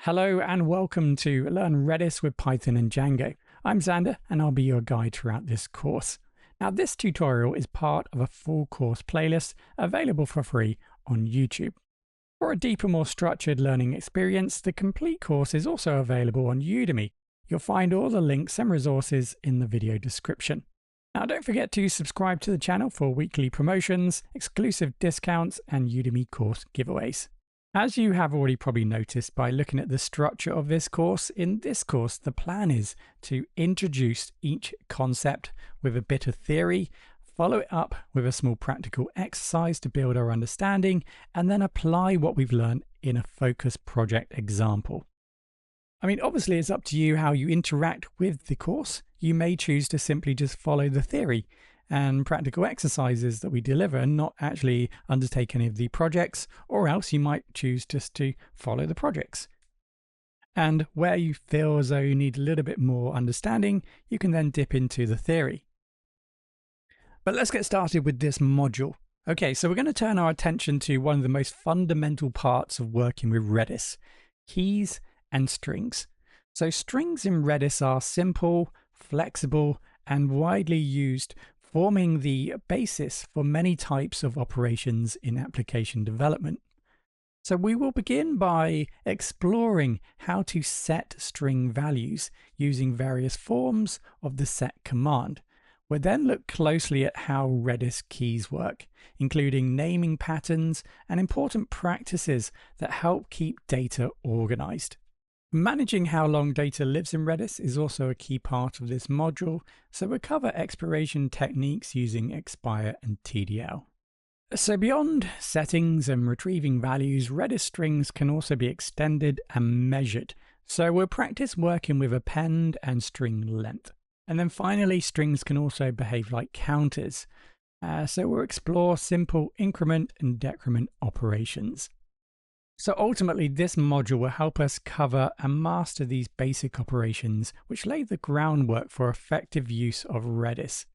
Hello and welcome to Learn Redis with Python and Django. I'm Xander and I'll be your guide throughout this course. Now this tutorial is part of a full course playlist available for free on YouTube. For a deeper, more structured learning experience, the complete course is also available on Udemy. You'll find all the links and resources in the video description. Now don't forget to subscribe to the channel for weekly promotions, exclusive discounts and Udemy course giveaways. As you have already probably noticed by looking at the structure of this course, in this course the plan is to introduce each concept with a bit of theory, follow it up with a small practical exercise to build our understanding, and then apply what we've learned in a focus project example. I mean, obviously it's up to you how you interact with the course. You may choose to simply just follow the theory and practical exercises that we deliver and not actually undertake any of the projects, or else you might choose just to follow the projects. And where you feel as though you need a little bit more understanding, you can then dip into the theory. But let's get started with this module. Okay, so we're going to turn our attention to one of the most fundamental parts of working with Redis, keys and strings. So strings in Redis are simple, flexible, and widely used, forming the basis for many types of operations in application development. So we will begin by exploring how to set string values using various forms of the set command. We'll then look closely at how Redis keys work, including naming patterns and important practices that help keep data organized. Managing how long data lives in Redis is also a key part of this module, so we'll cover expiration techniques using expire and TDL. So beyond settings and retrieving values, Redis strings can also be extended and measured. So we'll practice working with append and string length. And then finally, strings can also behave like counters. So we'll explore simple increment and decrement operations. So ultimately, this module will help us cover and master these basic operations, which lay the groundwork for effective use of Redis.